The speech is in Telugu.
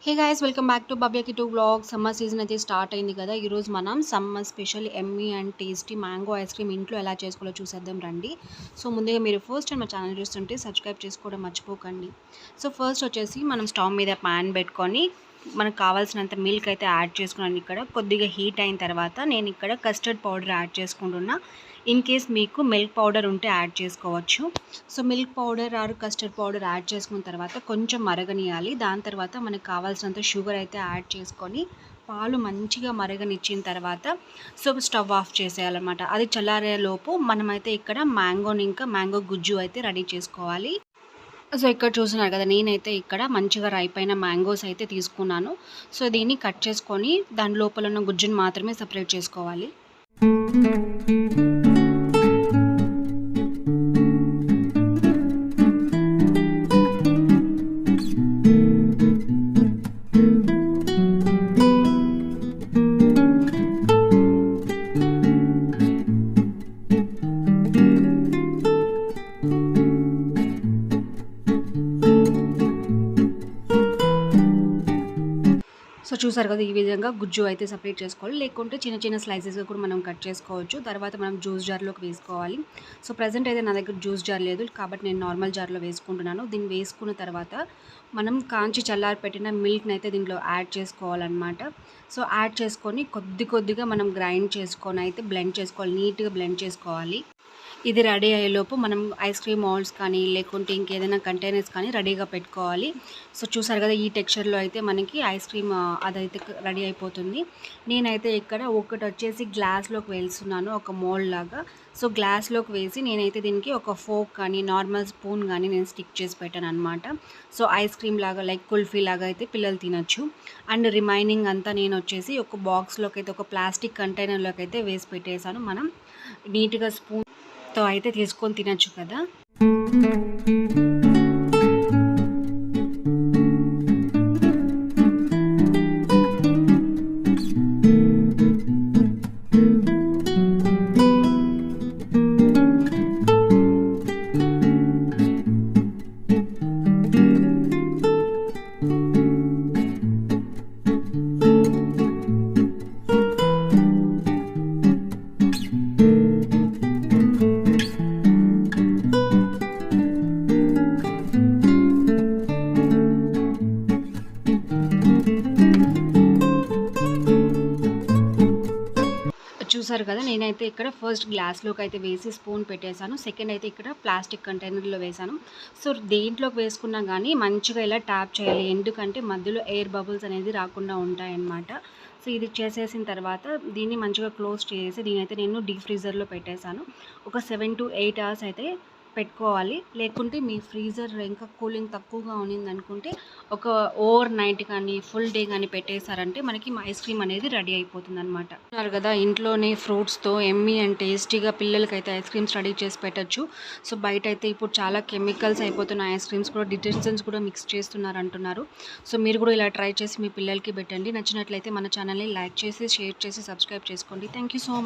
Hey guys welcome back to బబ్యా కిటూ వ్లాగ్. సమ్మర్ సీజన్ అయితే స్టార్ట్ అయింది కదా. ఈరోజు మనం summer special yummy and tasty mango ice cream ఇంట్లో ఎలా చేసుకోవాలో చూసేద్దాం రండి. సో ముందుగా మీరు ఫస్ట్ టైం మా ఛానల్ చూస్తుంటే సబ్స్క్రైబ్ చేసుకోవడం మర్చిపోకండి. సో ఫస్ట్ వచ్చేసి మనం స్టవ్ మీద ప్యాన్ పెట్టుకొని మనకు కావాల్సినంత మిల్క్ అయితే యాడ్ చేసుకున్నాను. ఇక్కడ కొద్దిగా హీట్ అయిన తర్వాత నేను ఇక్కడ కస్టర్డ్ పౌడర్ యాడ్ చేసుకుంటున్నా. ఇన్ కేస్ మీకు మిల్క్ పౌడర్ ఉంటే యాడ్ చేసుకోవచ్చు. So milk powder are custard powder add చేసుకున్న తర్వాత కొంచెం మరగనియాలి. దాని తర్వాత మనకు కావాల్సినంత షుగర్ అయితే యాడ్ చేసుకొని పాలు మంచిగా మరగనిచ్చిన తర్వాత సో స్టవ్ ఆఫ్ చేసేయాలన్నమాట. అది చల్లారేలోపు మనమైతే ఇక్కడ మ్యాంగో గుజ్జు అయితే రెడీ చేసుకోవాలి. సో ఇక్కడ చూస్తున్నారు కదా, నేనైతే ఇక్కడ మంచిగా రైప్ అయిన మ్యాంగోస్ అయితే తీసుకున్నాను. సో దీన్ని కట్ చేసుకొని దాని లోపల ఉన్న గుజ్జును మాత్రమే సపరేట్ చేసుకోవాలి. సో చూసారు కదా, ఈ విధంగా గుజ్జు అయితే సపరేట్ చేసుకోవాలి. లేకుంటే చిన్న చిన్న స్లైసెస్గా కూడా మనం కట్ చేసుకోవచ్చు. తర్వాత మనం జ్యూస్ జార్లోకి వేసుకోవాలి. సో ప్రజెంట్ అయితే నా దగ్గర జ్యూస్ జార్ లేదు కాబట్టి నేను నార్మల్ జార్లో వేసుకుంటున్నాను. దీన్ని వేసుకున్న తర్వాత మనం కాంచి చల్లారి పెట్టిన మిల్క్ని అయితే దీంట్లో యాడ్ చేసుకోవాలన్నమాట. సో యాడ్ చేసుకొని కొద్దిగా మనం గ్రైండ్ చేసుకొని అయితే బ్లెండ్ చేసుకోవాలి, నీట్గా బ్లెండ్ చేసుకోవాలి. ఇది రెడీ అయ్యేలోపు మనం ఐస్ క్రీమ్ మౌల్డ్స్ కానీ లేకుంటే ఇంకేదైనా కంటైనర్స్ కానీ రెడీగా పెట్టుకోవాలి. సో చూసారు కదా, ఈ టెక్స్చర్లో అయితే మనకి ఐస్ క్రీమ్ అదైతే రెడీ అయిపోతుంది. నేనైతే ఇక్కడ ఒకటి వచ్చేసి గ్లాస్లోకి వేస్తున్నాను, ఒక మోల్డ్ లాగా. సో గ్లాస్లోకి వేసి నేనైతే దీనికి ఒక ఫోక్ కానీ నార్మల్ స్పూన్ కానీ నేను స్టిక్ చేసి పెట్టాను అనమాట. సో ఐస్ క్రీమ్ లాగా లైక్ కుల్ఫీ లాగా అయితే పిల్లలు తినచ్చు. అండ్ రిమైనింగ్ అంతా నేను వచ్చేసి ఒక బాక్స్లోకి అయితే ఒక ప్లాస్టిక్ కంటైనర్లోకి అయితే వేసి పెట్టేశాను. మనం నీట్గా స్పూన్తో అయితే తీసుకొని తినచ్చు కదా. చూసారు కదా, నేనైతే ఇక్కడ ఫస్ట్ గ్లాస్లోకి అయితే వేసి స్పూన్ పెట్టేశాను. సెకండ్ అయితే ఇక్కడ ప్లాస్టిక్ కంటైనర్లో వేసాను. సో దేంట్లోకి వేసుకున్నా కానీ మంచిగా ఇలా ట్యాప్ చేయాలి, ఎందుకంటే మధ్యలో ఎయిర్ బబుల్స్ అనేది రాకుండా ఉంటాయన్నమాట. సో ఇది చేసేసిన తర్వాత దీన్ని మంచిగా క్లోజ్ చేసి దీనైతే నేను డీప్ ఫ్రీజర్లో పెట్టేశాను. ఒక 7 to 8 hours అయితే పెట్టుకోవాలి. లేకుంటే మీ ఫ్రీజర్ ఇంకా కూలింగ్ తక్కువగా ఉన్నింది అనుకుంటే ఒక ఓవర్ నైట్ కానీ ఫుల్ డే కానీ పెట్టేశారంటే మనకి ఐస్ క్రీమ్ అనేది రెడీ అయిపోతుంది అనమాట. అంటారు కదా, ఇంట్లోనే ఫ్రూట్స్తో ఎమ్మీ అండ్ టేస్టీగా పిల్లలకైతే ఐస్ క్రీమ్స్ రెడీ చేసి పెట్టచ్చు. సో బయట అయితే ఇప్పుడు చాలా కెమికల్స్ అయిపోతున్న ఐస్ క్రీమ్స్ కూడా డిటర్జెంట్స్ కూడా మిక్స్ చేస్తున్నారు అంటున్నారు. సో మీరు కూడా ఇలా ట్రై చేసి మీ పిల్లలకి పెట్టండి. నచ్చినట్లయితే మన ఛానల్ని లైక్ చేసి షేర్ చేసి సబ్స్క్రైబ్ చేసుకోండి. Thank you so much.